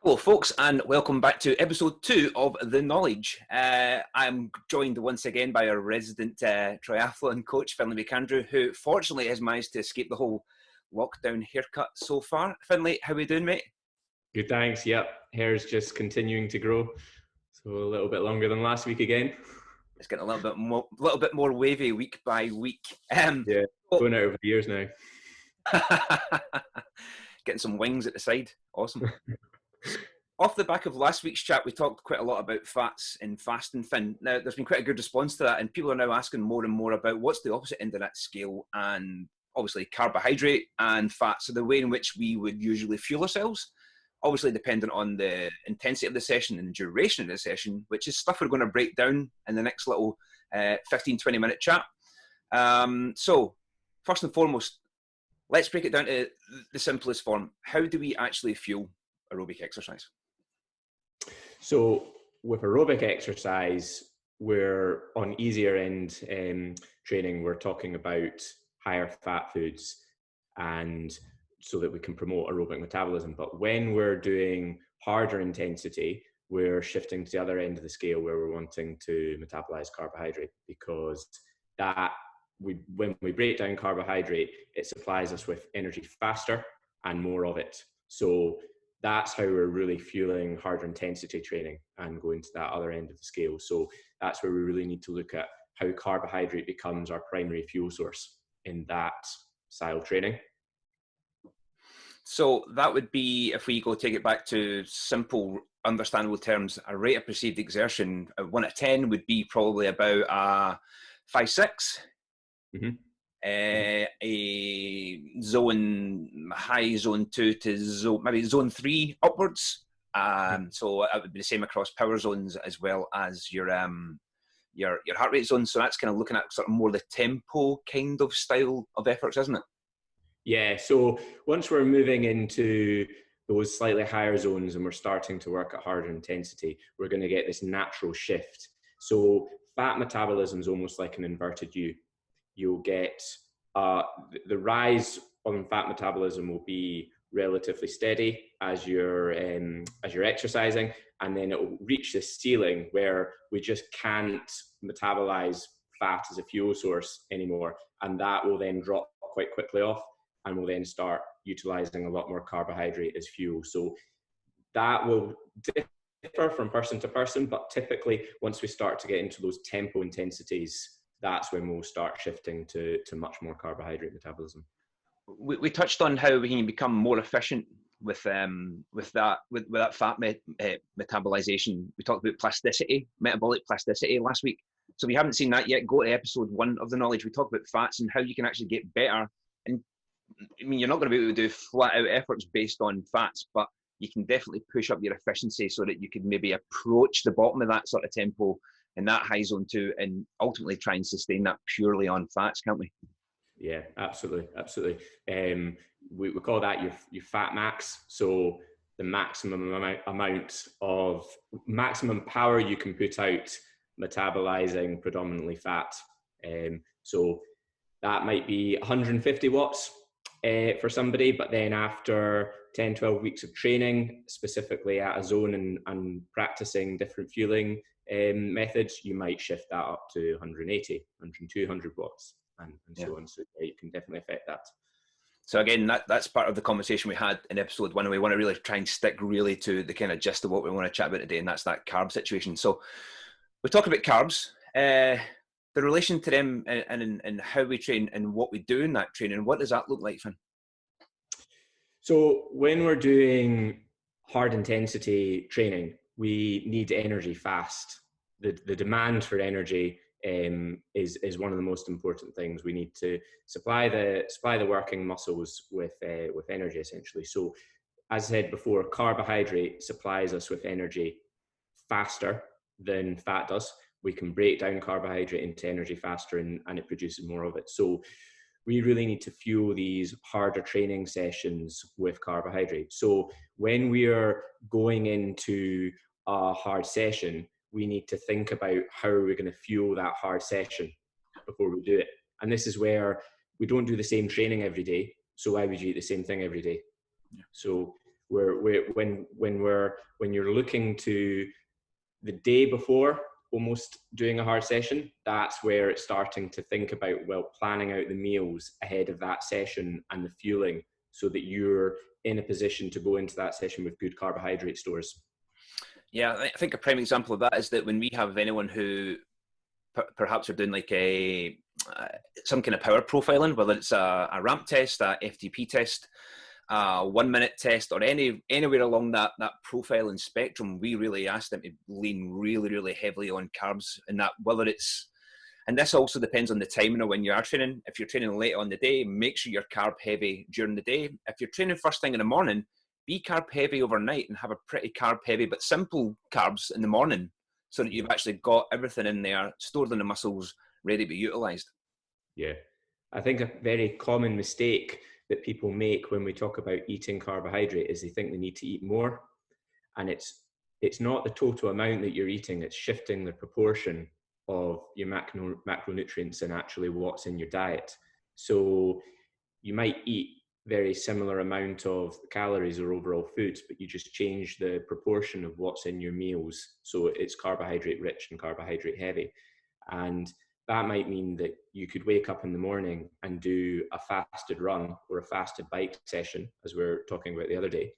Hello folks, and welcome back to episode 2 of The Knowledge. I'm joined once again by our resident triathlon coach, Fin McAndrew, who fortunately has managed to escape the whole lockdown haircut so far. Finley, how are we doing, mate? Good, thanks. Yep, hair's just continuing to grow, so a little bit longer than last week again. It's getting a little bit more wavy week by week. Yeah, going out over the years now. Getting some wings at the side. Awesome. Off the back of last week's chat, we talked quite a lot about fats in fasting, Fin. Now, there's been quite a good response to that, and people are now asking more and more about what's the opposite end of that scale, and obviously carbohydrate and fat. So the way in which we would usually fuel ourselves, obviously dependent on the intensity of the session and duration of the session, which is stuff we're going to break down in the next little 15-20 minute chat. So first and foremost, let's break it down to the simplest form. How do we actually fuel aerobic exercise? So with aerobic exercise, we're on easier end training. We're talking about higher fat foods, and so that we can promote aerobic metabolism. But when we're doing harder intensity, we're shifting to the other end of the scale where we're wanting to metabolize carbohydrate, because when we break down carbohydrate, it supplies us with energy faster and more of it. So that's how we're really fueling harder intensity training and going to that other end of the scale. So that's where we really need to look at how carbohydrate becomes our primary fuel source in that style training. So that would be, if we go take it back to simple, understandable terms, a rate of perceived exertion, 1 out of 10 would be probably about 5-6. Mm-hmm. A high zone 2 to maybe zone 3 upwards. So it would be the same across power zones as well as your heart rate zone. So that's kind of looking at sort of more the tempo kind of style of efforts, isn't it? Yeah. So once we're moving into those slightly higher zones and we're starting to work at harder intensity, we're going to get this natural shift. So fat metabolism is almost like an inverted U. You'll get the rise on fat metabolism will be relatively steady as you're exercising, and then it will reach this ceiling where we just can't metabolize fat as a fuel source anymore, and that will then drop quite quickly off, and we'll then start utilizing a lot more carbohydrate as fuel. So that will differ from person to person, but typically once we start to get into those tempo intensities, that's when we'll start shifting to much more carbohydrate metabolism. We touched on how we can become more efficient with that fat metabolization. We talked about plasticity, metabolic plasticity last week. So if you haven't seen that yet, go to episode 1 of The Knowledge. We talked about fats and how you can actually get better. And I mean, you're not going to be able to do flat out efforts based on fats, but you can definitely push up your efficiency so that you could maybe approach the bottom of that sort of tempo in that high zone 2 and ultimately try and sustain that purely on fats, can't we? Yeah, absolutely. We call that your fat max. So the maximum maximum power you can put out metabolizing predominantly fat. So that might be 150 watts for somebody, but then after 10, 12 weeks of training, specifically at a zone and practicing different fueling methods, you might shift that up to 180, 200 watts and so on. So yeah, you can definitely affect that. So again, that's part of the conversation we had in episode 1, and we want to really try and stick really to the kind of gist of what we want to chat about today, and that's that carb situation. So we talk about carbs, the relation to them and how we train and what we do in that training. What does that look like, Fin? So when we're doing hard intensity training, we need energy fast. The demand for energy is one of the most important things. We need to supply the working muscles with energy, essentially. So as I said before, carbohydrate supplies us with energy faster than fat does. We can break down carbohydrate into energy faster and it produces more of it. So we really need to fuel these harder training sessions with carbohydrate. So when we are going into a hard session, we need to think about how are we going to fuel that hard session before we do it. And this is where we don't do the same training every day. So why would you eat the same thing every day? Yeah. So When you're looking to the day before almost doing a hard session, that's where it's starting to think about, well, planning out the meals ahead of that session and the fueling, so that you're in a position to go into that session with good carbohydrate stores. Yeah, I think a prime example of that is that when we have anyone who perhaps are doing like some kind of power profiling, whether it's a ramp test, a FTP test, 1 minute test, or anywhere along that profiling spectrum, we really ask them to lean really, really heavily on carbs, and that whether it's, and this also depends on the timing of when you are training. If you're training late on the day, make sure you're carb heavy during the day. If you're training first thing in the morning, be carb heavy overnight and have a pretty carb heavy but simple carbs in the morning, so that you've actually got everything in there stored in the muscles, ready to be utilized. Yeah, I think a very common mistake that people make when we talk about eating carbohydrate is they think they need to eat more, and it's not the total amount that you're eating, it's shifting the proportion of your macronutrients and actually what's in your diet. So you might eat very similar amount of calories or overall foods, but you just change the proportion of what's in your meals, so it's carbohydrate rich and carbohydrate heavy. And that might mean that you could wake up in the morning and do a fasted run or a fasted bike session, as we were talking about the other day.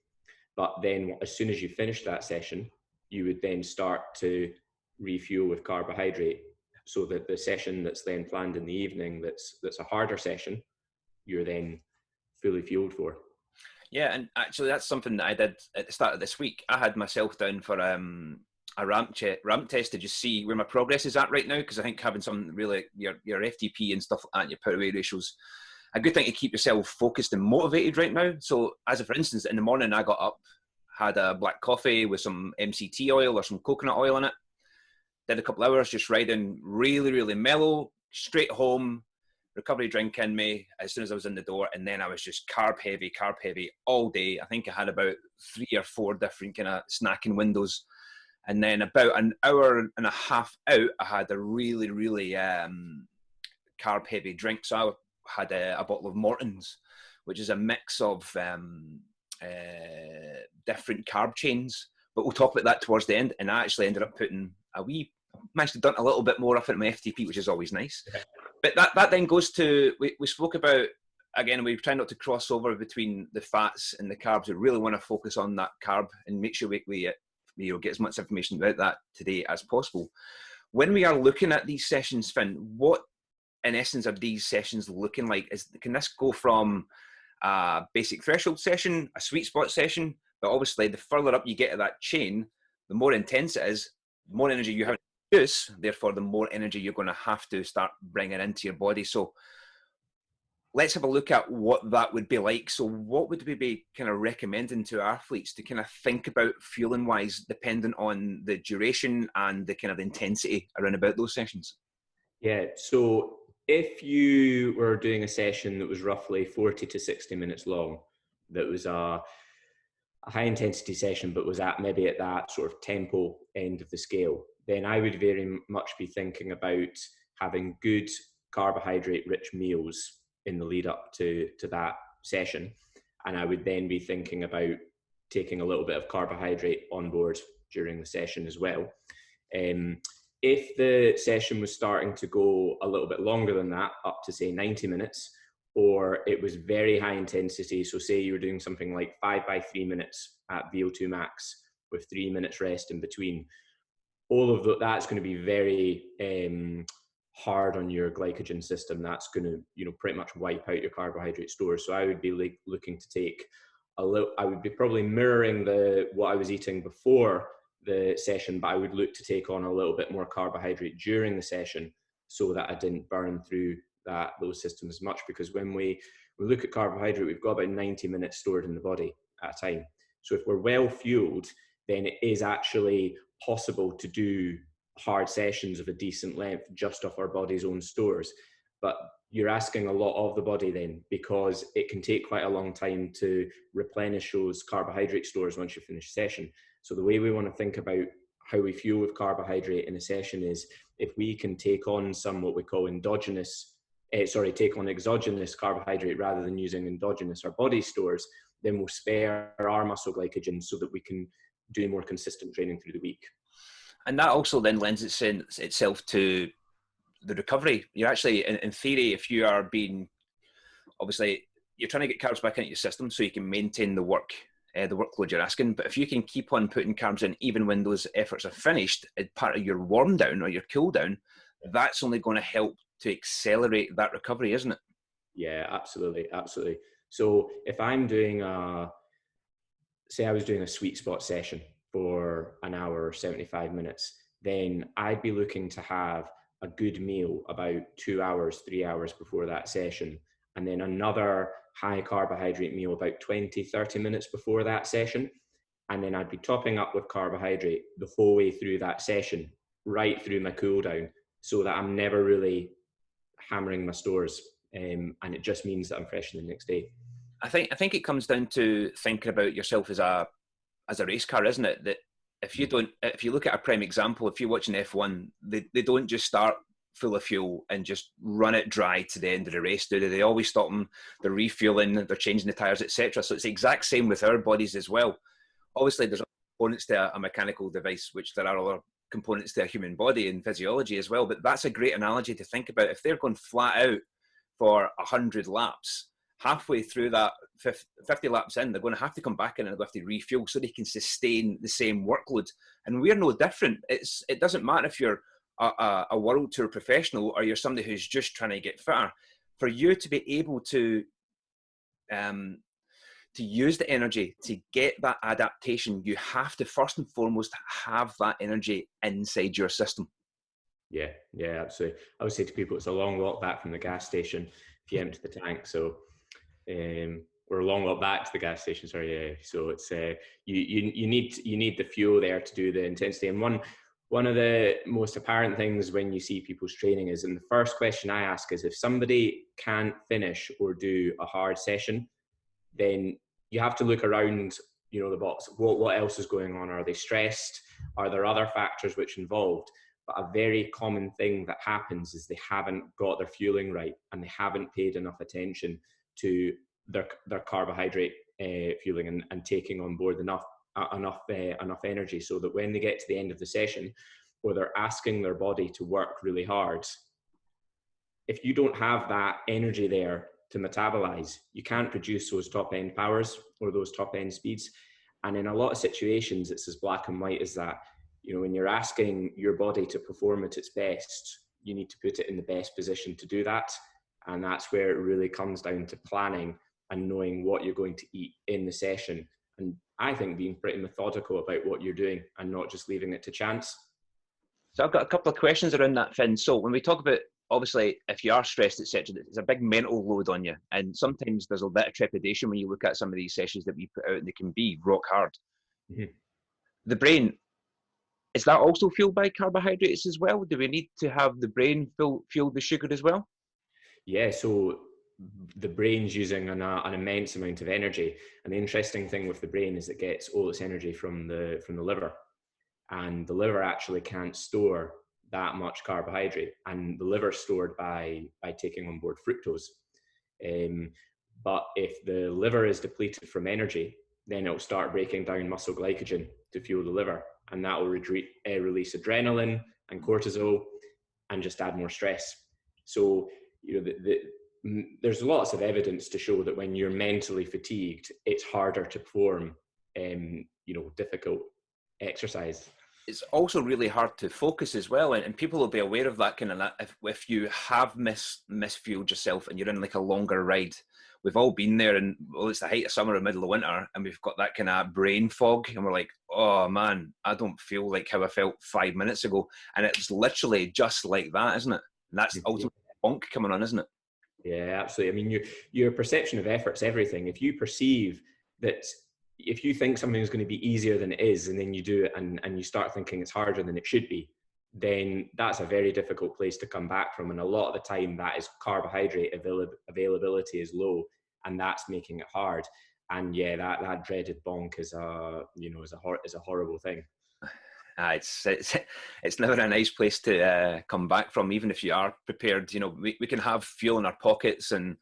But then as soon as you finish that session, you would then start to refuel with carbohydrate, so that the session that's then planned in the evening, that's a harder session, you're then fully fueled for. Yeah, and actually that's something that I did at the start of this week. I had myself down for a ramp test to just see where my progress is at right now, because I think having some really your FTP and stuff like that, your power weight ratios, a good thing to keep yourself focused and motivated right now. So as for instance, in the morning I got up, had a black coffee with some MCT oil or some coconut oil in it, did a couple hours just riding really, really mellow, straight home, recovery drink in me as soon as I was in the door, and then I was just carb heavy all day. I think I had about 3 or 4 different kind of snacking windows. And then about an hour and a half out, I had a really, really carb heavy drink. So I had a bottle of Morton's, which is a mix of different carb chains. But we'll talk about that towards the end. And I actually ended up putting managed to dump a little bit more of it in my FTP, which is always nice. But that then goes to, we spoke about, again, we try not to cross over between the fats and the carbs. We really want to focus on that carb and make sure we get as much information about that today as possible. When we are looking at these sessions, Finn, what in essence are these sessions looking like? Can this go from a basic threshold session, a sweet spot session, but obviously the further up you get to that chain, the more intense it is, the more energy you have to produce, therefore the more energy you're going to have to start bringing into your body. So let's have a look at what that would be like. So what would we be kind of recommending to athletes to kind of think about fueling wise, dependent on the duration and the kind of intensity around about those sessions? Yeah, so if you were doing a session that was roughly 40 to 60 minutes long, that was a high intensity session, but was maybe at that sort of tempo end of the scale, then I would very much be thinking about having good carbohydrate rich meals in the lead up to that session. And I would then be thinking about taking a little bit of carbohydrate on board during the session as well. If the session was starting to go a little bit longer than that, up to say 90 minutes, or it was very high intensity, so say you were doing something like 5 by 3 minutes at VO2 max with 3 minutes rest in between, all of that's going to be very hard on your glycogen system. That's going to, pretty much wipe out your carbohydrate stores. So I would be looking to take I would be probably mirroring what I was eating before the session, but I would look to take on a little bit more carbohydrate during the session, so that I didn't burn through those systems as much. Because when we look at carbohydrate, we've got about 90 minutes stored in the body at a time. So if we're well fueled, then it is actually possible to do hard sessions of a decent length just off our body's own stores. But you're asking a lot of the body then, because it can take quite a long time to replenish those carbohydrate stores once you finish a session. So the way we want to think about how we fuel with carbohydrate in a session is if we can take on some what we call endogenous take on exogenous carbohydrate rather than using endogenous, our body stores, then we'll spare our muscle glycogen so that we can do more consistent training through the week. And that also then lends itself to the recovery. You're actually, in theory, if you are being, obviously, you're trying to get carbs back into your system so you can maintain the workload you're asking. But if you can keep on putting carbs in, even when those efforts are finished, as part of your warm down or your cool down, that's only going to help to accelerate that recovery, isn't it? Yeah, absolutely. Absolutely. So if I'm doing say I was doing a sweet spot session for an hour or 75 minutes, then I'd be looking to have a good meal about 2 hours, 3 hours before that session. And then another high carbohydrate meal about 20, 30 minutes before that session. And then I'd be topping up with carbohydrate the whole way through that session, right through my cool down, so that I'm never really hammering my stores. And it just means that I'm fresh the next day. I think it comes down to thinking about yourself as a race car, isn't it? That if you look at a prime example, if you're watching F1, they don't just start full of fuel and just run it dry to the end of the race, do they? They always stop them, they're refueling, they're changing the tires, etc. So it's the exact same with our bodies as well. Obviously, there's components to a mechanical device, which there are other components to a human body and physiology as well. But that's a great analogy to think about. If they're going flat out for 100 laps, halfway through that 50 laps in, they're going to have to come back in and they'll have to refuel so they can sustain the same workload. And we're no different. It doesn't matter if you're a world tour professional or you're somebody who's just trying to get fitter. For you to be able to use the energy to get that adaptation, you have to first and foremost have that energy inside your system. Yeah, absolutely. I would say to people, it's a long walk back from the gas station if you empty the tank. So we're a long walk back to the gas station. Sorry, yeah. So it's you need the fuel there to do the intensity. And one of the most apparent things when you see people's training is, and the first question I ask is, if somebody can't finish or do a hard session, then you have to look around, the box. What else is going on? Are they stressed? Are there other factors which involved? But a very common thing that happens is they haven't got their fueling right, and they haven't paid enough attention to their carbohydrate fueling and taking on board enough energy, so that when they get to the end of the session, where they're asking their body to work really hard, if you don't have that energy there to metabolize, you can't produce those top end powers or those top end speeds. And in a lot of situations, it's as black and white as that. When you're asking your body to perform at its best, you need to put it in the best position to do that. And that's where it really comes down to planning and knowing what you're going to eat in the session. And I think being pretty methodical about what you're doing and not just leaving it to chance. So I've got a couple of questions around that, Finn. So when we talk about, obviously, if you are stressed, etc., it's a big mental load on you. And sometimes there's a bit of trepidation when you look at some of these sessions that we put out, and they can be rock hard. Mm-hmm. The brain, is that also fueled by carbohydrates as well? Do we need to have the brain fueled with sugar as well? Yeah, so the brain's using an immense amount of energy. And the interesting thing with the brain is it gets all its energy from the liver. And the liver actually can't store that much carbohydrate. And the liver's stored by taking on board fructose. But if the liver is depleted from energy, then it'll start breaking down muscle glycogen to fuel the liver. And that will release adrenaline and cortisol and just add more stress. So, there's lots of evidence to show that when you're mentally fatigued, it's harder to perform, difficult exercise. It's also really hard to focus as well, and people will be aware of that kind of that. If you have misfueled yourself and you're in like a longer ride, we've all been there, and it's the height of summer or middle of winter, and we've got that kind of brain fog, and we're like, oh man, I don't feel like how I felt 5 minutes ago, and it's literally just like that, isn't it? And that's ultimately bonk coming on, isn't it? Yeah, absolutely. I mean, your perception of effort's everything. If you perceive that, if you think something is going to be easier than it is, and then you do it and you start thinking it's harder than it should be, then that's a very difficult place to come back from. And a lot of the time that is carbohydrate availability is low, and that's making it hard. And yeah, that dreaded bonk is a horrible thing. It's never a nice place to come back from, even if you are prepared. You know, we can have fuel in our pockets and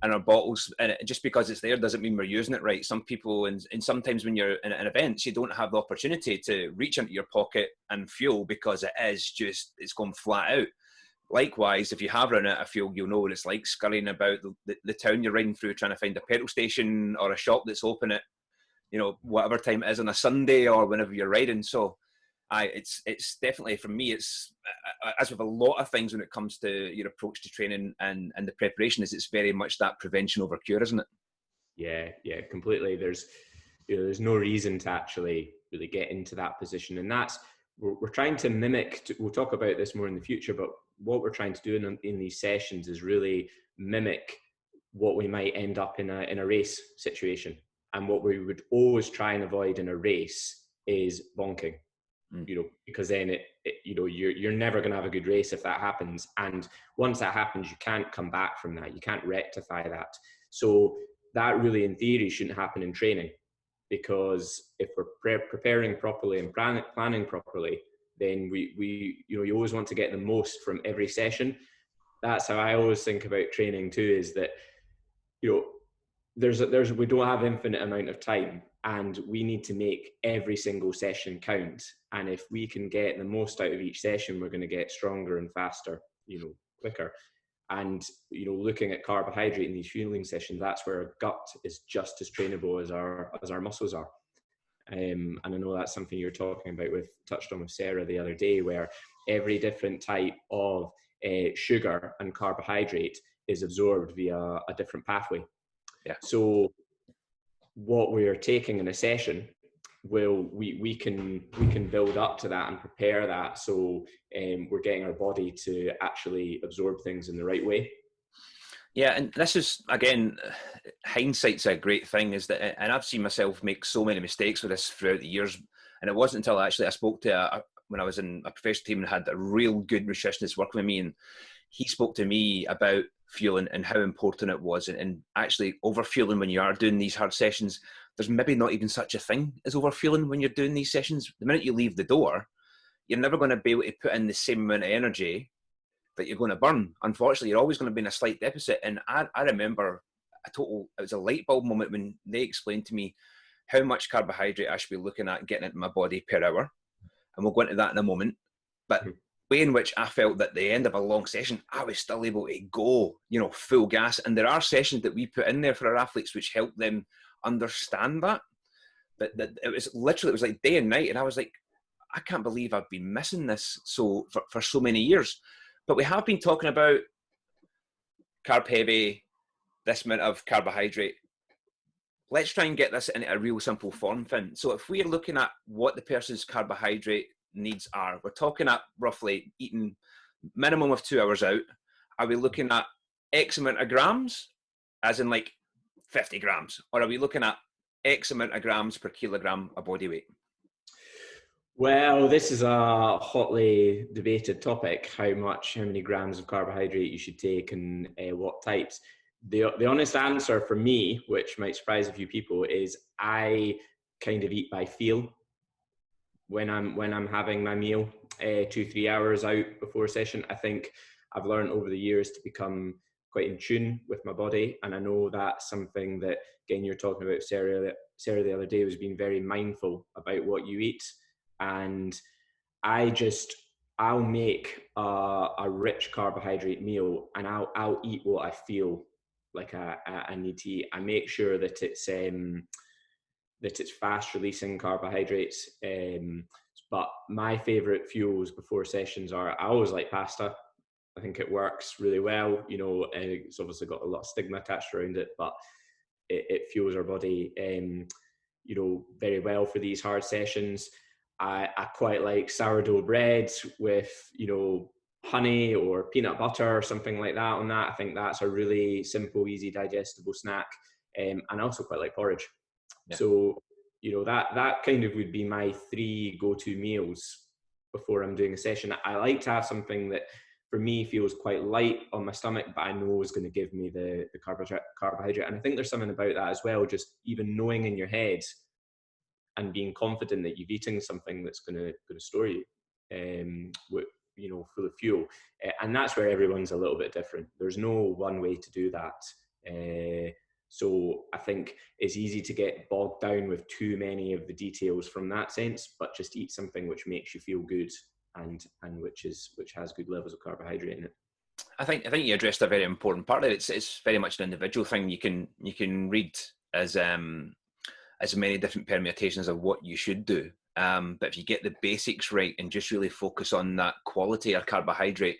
our bottles, and just because it's there doesn't mean we're using it right. Some people, and sometimes when you're in events, you don't have the opportunity to reach into your pocket and fuel because it's gone flat out. Likewise, if you have run out of fuel, you'll know what it's like scurrying about the town you're riding through trying to find a petrol station or a shop that's open at, you know, whatever time it is on a Sunday or whenever you're riding. So it's definitely, for me, it's as with a lot of things when it comes to your approach to training and the preparation, it's very much that prevention over cure, isn't it? Yeah, completely. There's no reason to actually really get into that position, and that's we're trying to mimic. We'll talk about this more in the future, but what we're trying to do in these sessions is really mimic what we might end up in a race situation, and what we would always try and avoid in a race is bonking. You know, because then you're never going to have a good race if that happens. And once that happens, you can't come back from that. You can't rectify that. So that really, in theory, shouldn't happen in training, because if we're preparing properly and planning properly, then you always want to get the most from every session. That's how I always think about training too, is that, you know, we don't have infinite amount of time, and we need to make every single session count. And if we can get the most out of each session, we're going to get stronger and faster, you know, quicker. And, you know, looking at carbohydrate in these fueling sessions, that's where our gut is just as trainable as our muscles are. And I know that's something you're touched on with Sarah the other day, where every different type of sugar and carbohydrate is absorbed via a different pathway. Yeah. So what we're taking in a session, we can build up to that and prepare that, so we're getting our body to actually absorb things in the right way. Yeah, and this is, again, hindsight's a great thing, is that, and I've seen myself make so many mistakes with this throughout the years, and it wasn't until I spoke to when I was in a professional team and had a real good nutritionist working with me, and he spoke to me about fueling and how important it was, and actually over fueling when you are doing these hard sessions. There's maybe not even such a thing as over fueling when you're doing these sessions. The minute you leave the door, you're never going to be able to put in the same amount of energy that you're going to burn. Unfortunately, you're always going to be in a slight deficit. And I remember it was a light bulb moment when they explained to me how much carbohydrate I should be looking at getting into my body per hour. And we'll go into that in a moment. But the way in which I felt that at the end of a long session, I was still able to go, you know, full gas. And there are sessions that we put in there for our athletes which help them understand that it was like day and night. And I was like, I can't believe I've been missing this for so many years. But we have been talking about carb heavy, this amount of carbohydrate. Let's try and get this into a real simple form, Finn. So if we're looking at what the person's carbohydrate needs are, we're talking at roughly eating minimum of 2 hours out. Are we looking at X amount of grams, as in like 50 grams? Or are we looking at X amount of grams per kilogram of body weight? Well, this is a hotly debated topic, how many grams of carbohydrate you should take and what types. The honest answer for me, which might surprise a few people, is I kind of eat by feel when I'm having my meal 2-3 hours out before a session. I think I've learned over the years to become quite in tune with my body, and I know that's something that, again, you're talking about Sarah the other day, was being very mindful about what you eat. And I'll make a rich carbohydrate meal, and I'll eat what I feel like I need to eat. I make sure that it's fast releasing carbohydrates. But my favorite fuels before sessions are, I always like pasta. I think it works really well. You know, it's obviously got a lot of stigma attached around it, but it fuels our body, you know, very well for these hard sessions. I quite like sourdough bread with, you know, honey or peanut butter or something like that on that. I think that's a really simple, easy, digestible snack. And I also quite like porridge. Yeah. So, you know, that kind of would be my 3 go-to meals before I'm doing a session. I like to have something that for me feels quite light on my stomach, but I know is going to give me the carbohydrate. And I think there's something about that as well, just even knowing in your head, and being confident that you've eaten something that's going to store you, with, full of fuel. And that's where everyone's a little bit different. There's no one way to do that. So I think it's easy to get bogged down with too many of the details from that sense, but just eat something which makes you feel good and which has good levels of carbohydrate in it. I think you addressed a very important part of it. It's very much an individual thing. You can read as many different permutations of what you should do. But if you get the basics right and just really focus on that quality of carbohydrate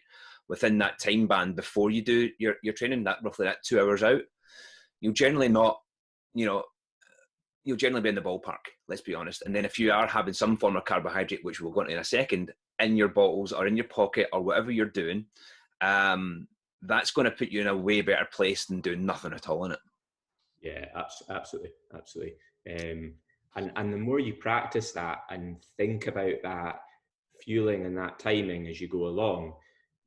within that time band before you do your training, that roughly that 2 hours out, you'll generally not, you'll generally be in the ballpark, let's be honest. And then if you are having some form of carbohydrate, which we'll go into in a second, in your bottles or in your pocket or whatever you're doing, that's going to put you in a way better place than doing nothing at all in it. Yeah, absolutely. And the more you practice that and think about that fueling and that timing as you go along,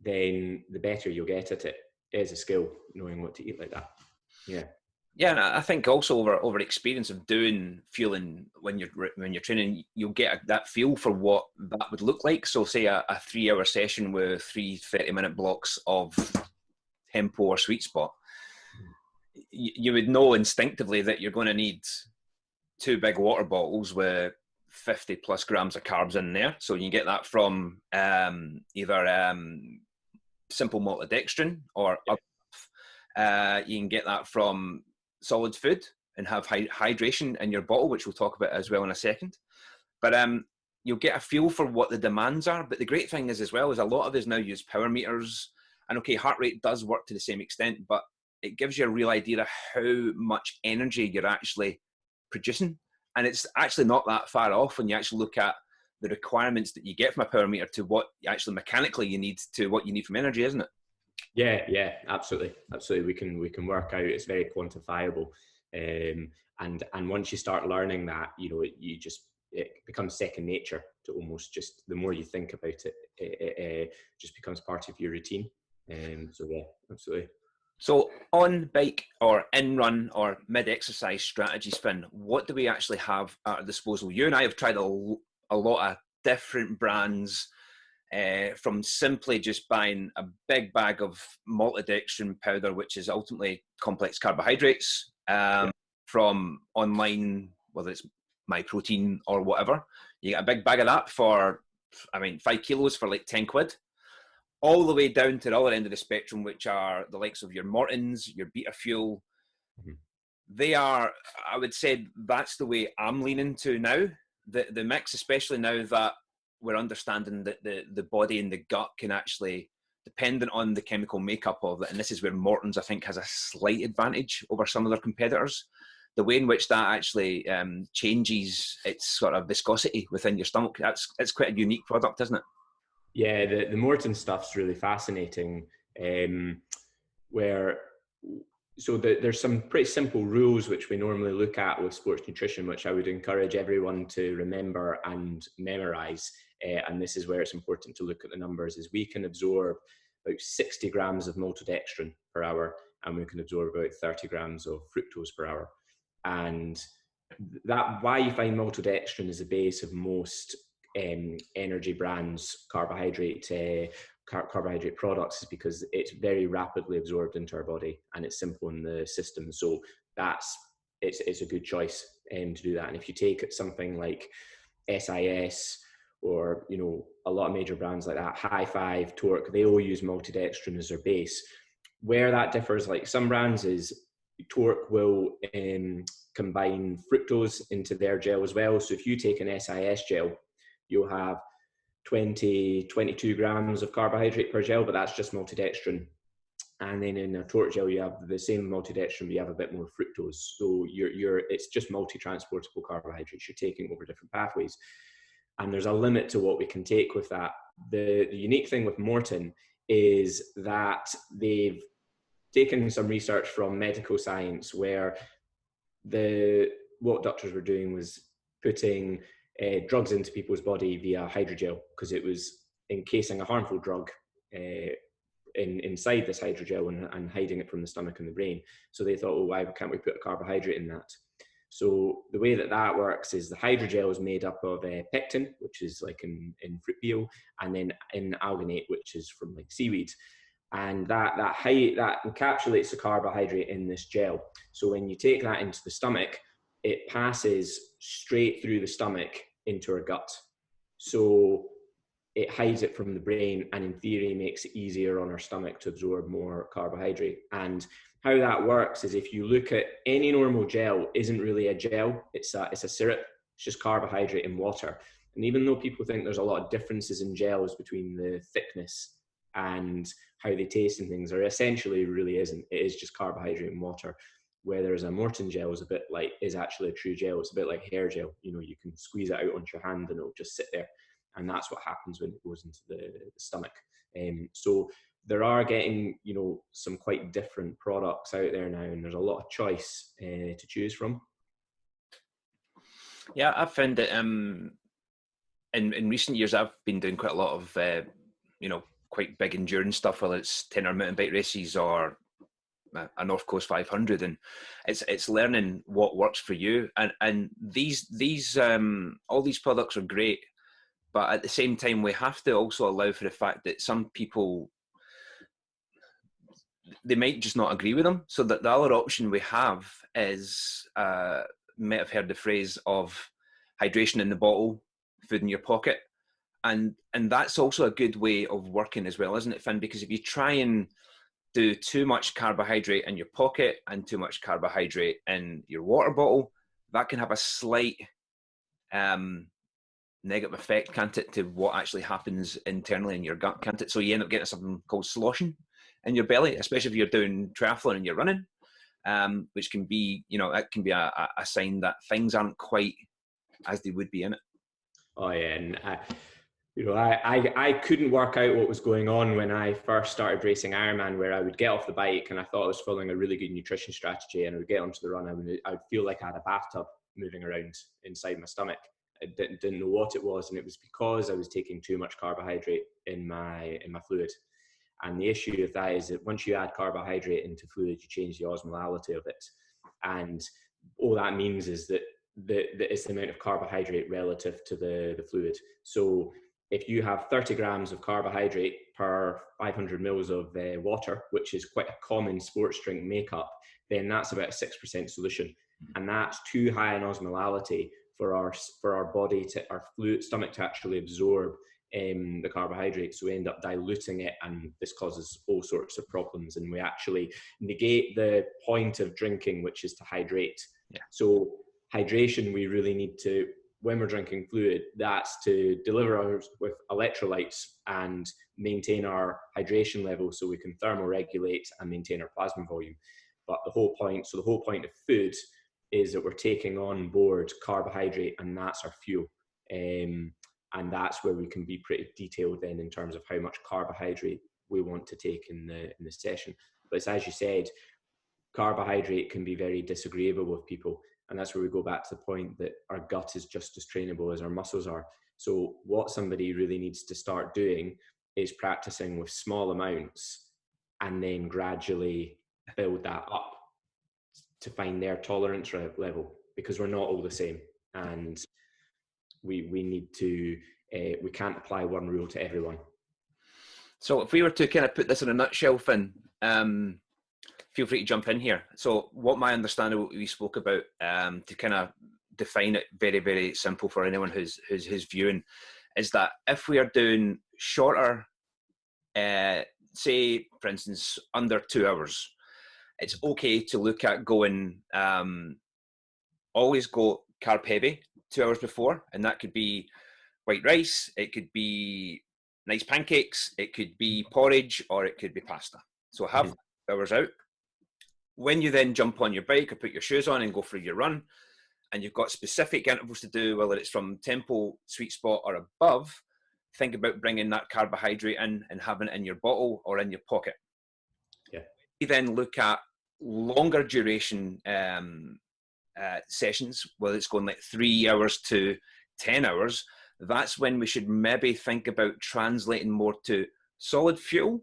then the better you'll get at it. It is a skill, knowing what to eat like that. Yeah, and I think also over experience of doing fueling when you're training, you'll get that feel for what that would look like. So say a 3 hour session with 3 30-minute blocks of tempo or sweet spot, you would know instinctively that you're going to need 2 big water bottles with 50 plus grams of carbs in there. So you can get that from either simple maltodextrin or you can get that from solid food and have hydration in your bottle, which we'll talk about as well in a second. But you'll get a feel for what the demands are. But the great thing is as well is a lot of us now use power meters, and okay, heart rate does work to the same extent, but it gives you a real idea of how much energy you're actually producing. And it's actually not that far off when you actually look at the requirements that you get from a power meter to what actually mechanically you need to what you need from energy, isn't it? Yeah, absolutely. We can work out. It's very quantifiable, and once you start learning that, it becomes second nature to almost just the more you think about it, it just becomes part of your routine. So yeah, absolutely. So on bike or in run or mid-exercise strategies, Finn, what do we actually have at our disposal? You and I have tried a lot of different brands, from simply just buying a big bag of maltodextrin powder, which is ultimately complex carbohydrates, from online, whether it's MyProtein or whatever. You get a big bag of that for, 5 kilos for like 10 quid. All the way down to the other end of the spectrum, which are the likes of your Mortons, your Beta Fuel. Mm-hmm. They are, I would say, that's the way I'm leaning to now. The mix, especially now that we're understanding that the body and the gut can actually, dependent on the chemical makeup of it, and this is where Morton's, I think, has a slight advantage over some of their competitors. The way in which that actually changes its sort of viscosity within your stomach, it's quite a unique product, isn't it? Yeah, the Morton stuff's really fascinating. There's some pretty simple rules which we normally look at with sports nutrition, which I would encourage everyone to remember and memorize. And this is where it's important to look at the numbers. Is we can absorb about 60 grams of maltodextrin per hour, and we can absorb about 30 grams of fructose per hour. And that why you find maltodextrin is the base of most energy brands, carbohydrate products, is because it's very rapidly absorbed into our body and it's simple in the system. So it's a good choice to do that. And if you take something like SIS or a lot of major brands like that, High Five, Torque, they all use maltodextrin as their base. Where that differs, like some brands, is Torque will combine fructose into their gel as well. So if you take an SIS gel, you'll have 22 grams of carbohydrate per gel, but that's just maltodextrin. And then in a Torque gel, you have the same maltodextrin, but you have a bit more fructose. So it's just multi-transportable carbohydrates you're taking over different pathways. And there's a limit to what we can take with that. The unique thing with Morton is that they've taken some research from medical science where what doctors were doing was putting drugs into people's body via hydrogel, because it was encasing a harmful drug inside this hydrogel and hiding it from the stomach and the brain. So they thought, why can't we put a carbohydrate in that? So the way that that works is the hydrogel is made up of pectin, which is like in fruit peel, and then in alginate, which is from like seaweed. And that encapsulates the carbohydrate in this gel. So when you take that into the stomach, it passes straight through the stomach into our gut. So it hides it from the brain, and in theory makes it easier on our stomach to absorb more carbohydrate. And how that works is, if you look at any normal gel, isn't really a gel, it's a syrup. It's just carbohydrate and water. And even though people think there's a lot of differences in gels between the thickness and how they taste and things, there essentially really isn't. It is just carbohydrate and water. Whereas a Morton gel is actually a true gel. It's a bit like hair gel. You know, you can squeeze it out onto your hand and it'll just sit there. And that's what happens when it goes into the stomach. So there are getting, you know, some quite different products out there now, and there's a lot of choice to choose from. Yeah, I've found that in recent years, I've been doing quite a lot of, you know, quite big endurance stuff, whether it's 10-hour mountain bike races or a North Coast 500, and it's learning what works for you. And these all these products are great, but at the same time, we have to also allow for the fact that some people, they might just not agree with them. So that the other option we have is, might have heard the phrase of hydration in the bottle, food in your pocket. And that's also a good way of working as well, isn't it, Finn? Because if you try and do too much carbohydrate in your pocket and too much carbohydrate in your water bottle, that can have a slight negative effect, can't it, to what actually happens internally in your gut, can't it? So you end up getting something called sloshing in your belly, especially if you're doing triathlon and you're running, which can be, you know, it can be a sign that things aren't quite as they would be in it. Oh yeah, and you know, I couldn't work out what was going on when I first started racing Ironman, where I would get off the bike and I thought I was following a really good nutrition strategy, and I would get onto the run, I would feel like I had a bathtub moving around inside my stomach. I didn't know what it was, and it was because I was taking too much carbohydrate in my fluid. And the issue with that is that once you add carbohydrate into fluid, you change the osmolality of it, and all that means is that it's the amount of carbohydrate relative to the fluid. So if you have 30 grams of carbohydrate per 500 mils of water, which is quite a common sports drink makeup, then that's about a 6% solution. And that's too high an osmolality for our body our stomach to actually absorb the carbohydrate. So we end up diluting it, and this causes all sorts of problems. And we actually negate the point of drinking, which is to hydrate. Yeah. So hydration, we really need to, when we're drinking fluid, that's to deliver us with electrolytes and maintain our hydration level so we can thermoregulate and maintain our plasma volume. But the whole point of food is that we're taking on board carbohydrate, and that's our fuel. And that's where we can be pretty detailed then in terms of how much carbohydrate we want to take in the session. But it's, as you said, carbohydrate can be very disagreeable with people. And that's where we go back to the point that our gut is just as trainable as our muscles are. So what somebody really needs to start doing is practicing with small amounts and then gradually build that up to find their tolerance level, because we're not all the same. And we need to, we can't apply one rule to everyone. So if we were to kind of put this in a nutshell, Finn, feel free to jump in here. So what my understanding, what we spoke about, to kind of define it very, very simple for anyone who's viewing, is that if we are doing shorter, say, for instance, under 2 hours, it's okay to look at going, always go carb heavy 2 hours before. And that could be white rice, it could be nice pancakes, it could be porridge, or it could be pasta. So have hours out. When you then jump on your bike or put your shoes on and go for your run, and you've got specific intervals to do, whether it's from tempo, sweet spot, or above, think about bringing that carbohydrate in and having it in your bottle or in your pocket. Yeah. You then look at longer duration sessions, whether it's going like 3 hours to 10 hours, that's when we should maybe think about translating more to solid fuel.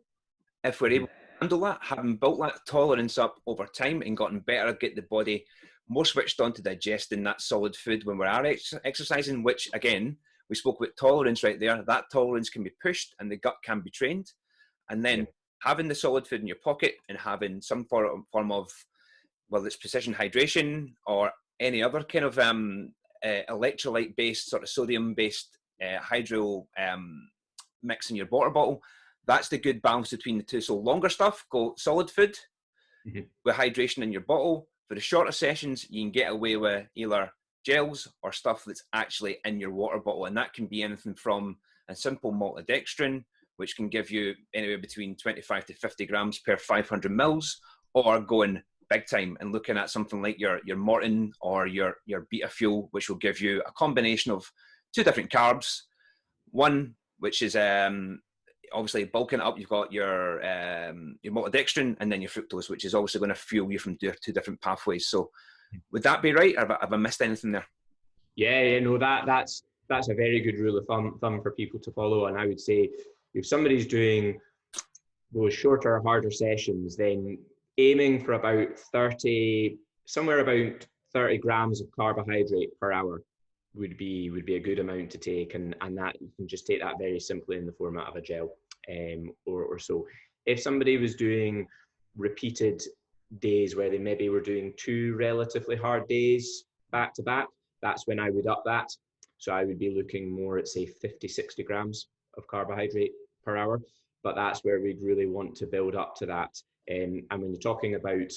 If we're able to handle that, having built that tolerance up over time and gotten better at getting the body more switched on to digesting that solid food when we are exercising, which again, we spoke about tolerance right there. That tolerance can be pushed and the gut can be trained. And then having the solid food in your pocket and having some form of, whether it's precision hydration or any other kind of electrolyte-based, sort of sodium-based hydro mix in your water bottle, that's the good balance between the two. So longer stuff, go solid food with hydration in your bottle. For the shorter sessions, you can get away with either gels or stuff that's actually in your water bottle. And that can be anything from a simple maltodextrin, which can give you anywhere between 25 to 50 grams per 500 mils, or going big time and looking at something like your Morton or your Beta Fuel, which will give you a combination of two different carbs. One, which is obviously bulking it up, you've got your maltodextrin, and then your fructose, which is obviously going to fuel you from two different pathways. So would that be right? Have I missed anything there? Yeah, no, that's a very good rule of thumb for people to follow. And I would say if somebody's doing those shorter, harder sessions, then aiming for somewhere about 30 grams of carbohydrate per hour would be a good amount to take, and that you can just take that very simply in the format of a gel or so. If somebody was doing repeated days where they maybe were doing 2 relatively hard days back to back, that's when I would up that. So I would be looking more at, say, 50-60 grams of carbohydrate per hour, but that's where we'd really want to build up to that. And when you're talking about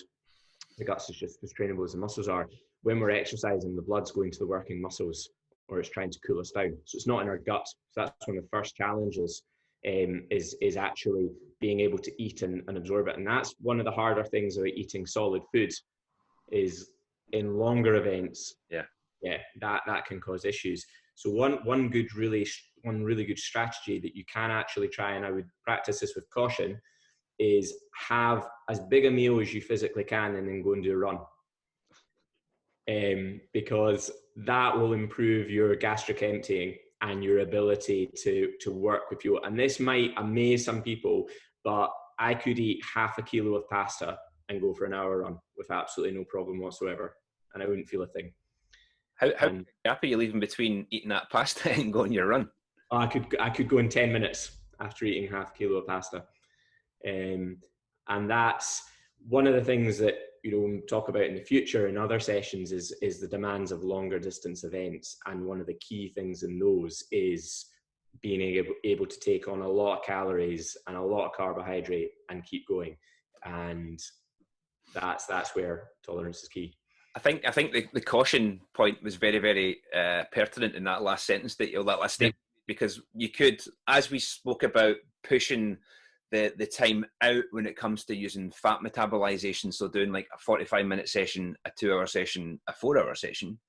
the guts is just as trainable as the muscles are, when we're exercising, the blood's going to the working muscles, or it's trying to cool us down. So it's not in our gut. So that's one of the first challenges, is actually being able to eat and absorb it. And that's one of the harder things about eating solid food, is in longer events. That can cause issues. So one really good strategy that you can actually try, and I would practice this with caution, is have as big a meal as you physically can and then go and do a run. Because that will improve your gastric emptying and your ability to work with fuel. And this might amaze some people, but I could eat half a kilo of pasta and go for an hour run with absolutely no problem whatsoever, and I wouldn't feel a thing. How gap are you leaving between eating that pasta and going your run? I could go in 10 minutes after eating half a kilo of pasta. And that's one of the things that, when we talk about in the future in other sessions is the demands of longer distance events. And one of the key things in those is being able to take on a lot of calories and a lot of carbohydrate and keep going. And that's where tolerance is key. I think the caution point was very, very pertinent in that last sentence that that last statement, because you could, as we spoke about, pushing the time out when it comes to using fat metabolization. So doing like a 45-minute session, a 2-hour session, a 4-hour session.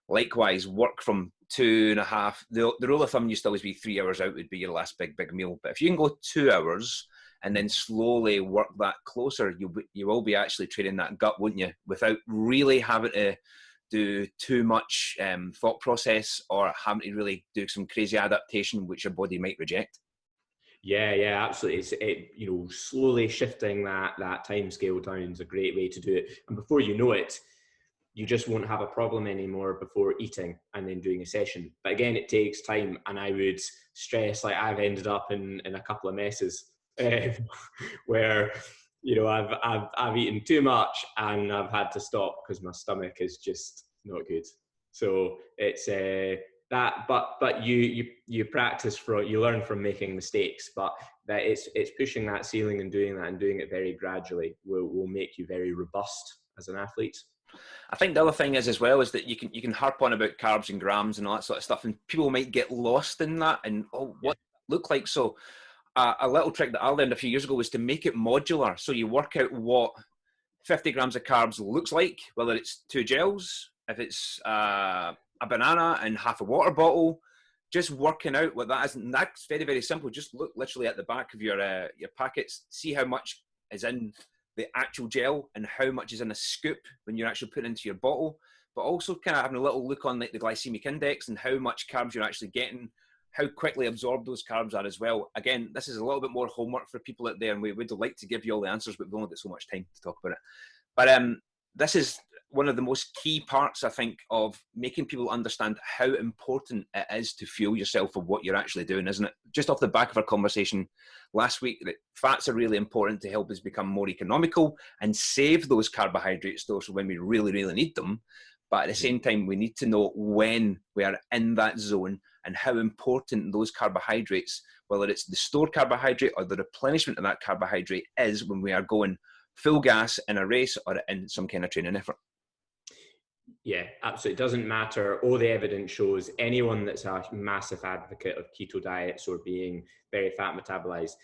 Likewise, work from 2.5. The rule of thumb used to always be 3 hours out would be your last big meal. But if you can go 2 hours and then slowly work that closer, you will be actually training that gut, won't you? Without really having to do too much thought process or having to really do some crazy adaptation, which your body might reject. Yeah, absolutely. It's slowly shifting that time scale down is a great way to do it. And before you know it, you just won't have a problem anymore before eating and then doing a session. But again, it takes time, and I would stress, like, I've ended up in a couple of messes where I've eaten too much and I've had to stop because my stomach is just not good. So it's that, but you practice you learn from making mistakes, but that it's pushing that ceiling and doing it very gradually will make you very robust as an athlete. I think the other thing is as well is that you can harp on about carbs and grams and all that sort of stuff, and people might get lost in that and what does that look like. So a little trick that I learned a few years ago was to make it modular. So you work out what 50 grams of carbs looks like, whether it's 2 gels, if it's a banana and half a water bottle, just working out what that is. And that's very, very simple. Just look literally at the back of your packets, see how much is in the actual gel and how much is in a scoop when you're actually putting into your bottle, but also kind of having a little look on like the glycemic index and how much carbs you're actually getting, how quickly absorbed those carbs are as well. Again, this is a little bit more homework for people out there, and we would like to give you all the answers, but we've only got so much time to talk about it. But this is one of the most key parts, I think, of making people understand how important it is to fuel yourself for what you're actually doing, isn't it? Just off the back of our conversation last week, that fats are really important to help us become more economical and save those carbohydrate stores for when we really, really need them. But at the same time, we need to know when we are in that zone and how important those carbohydrates, whether it's the stored carbohydrate or the replenishment of that carbohydrate, is when we are going full gas in a race or in some kind of training effort. Yeah, absolutely. It doesn't matter. All the evidence shows anyone that's a massive advocate of keto diets or being very fat metabolized,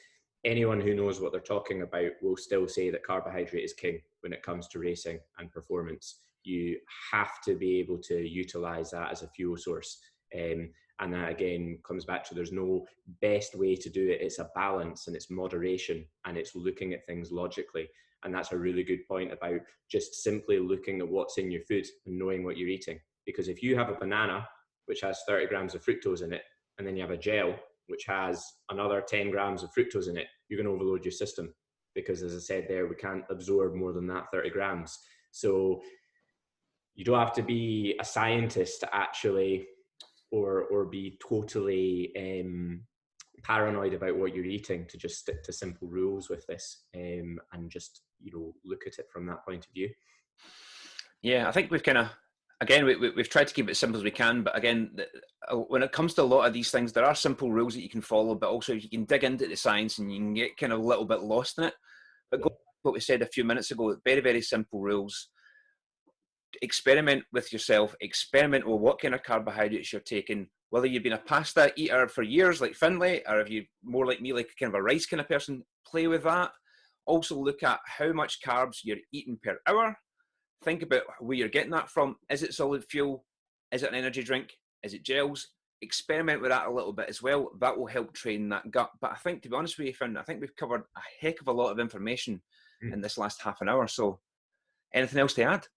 anyone who knows what they're talking about will still say that carbohydrate is king when it comes to racing and performance. You have to be able to utilize that as a fuel source. And that again comes back to, there's no best way to do it. It's a balance and it's moderation and it's looking at things logically. And that's a really good point about just simply looking at what's in your food and knowing what you're eating. Because if you have a banana, which has 30 grams of fructose in it, and then you have a gel, which has another 10 grams of fructose in it, you're going to overload your system. Because as I said there, we can't absorb more than that 30 grams. So you don't have to be a scientist to actually, or be totally paranoid about what you're eating, to just stick to simple rules with this, and just, you know, look at it from that point of view. Yeah, I think we've kind of, again, we've tried to keep it as simple as we can, but again, when it comes to a lot of these things, there are simple rules that you can follow, but also you can dig into the science and you can get kind of a little bit lost in it. But go back to what we said a few minutes ago, very, very simple rules. Experiment with yourself, experiment with what kind of carbohydrates you're taking, whether you've been a pasta eater for years like Finlay, or if you're more like me, like kind of a rice kind of person, play with that. Also look at how much carbs you're eating per hour. Think about where you're getting that from. Is it solid fuel? Is it an energy drink? Is it gels? Experiment with that a little bit as well. That will help train that gut. But I think, to be honest with you, Finn, I think we've covered a heck of a lot of information in this last half an hour. So anything else to add?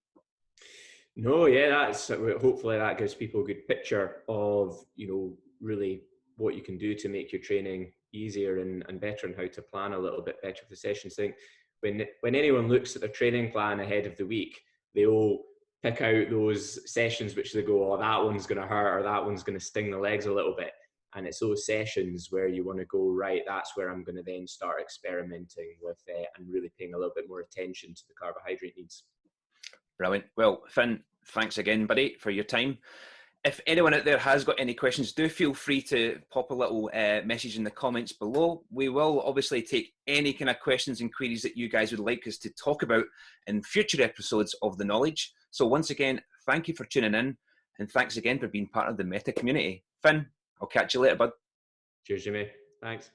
No, yeah, that's, hopefully that gives people a good picture of, you know, really what you can do to make your training easier and better, and how to plan a little bit better for the sessions. I think when anyone looks at their training plan ahead of the week, they all pick out those sessions which they go, oh, that one's going to hurt, or that one's going to sting the legs a little bit. And it's those sessions where you want to go, right, that's where I'm going to then start experimenting with and really paying a little bit more attention to the carbohydrate needs. Brilliant. Well, Finn, thanks again, buddy, for your time. If anyone out there has got any questions, do feel free to pop a little message in the comments below. We will obviously take any kind of questions and queries that you guys would like us to talk about in future episodes of The Knowledge. So once again, thank you for tuning in, and thanks again for being part of the Meta community. Finn, I'll catch you later, bud. Cheers, Jimmy. Thanks.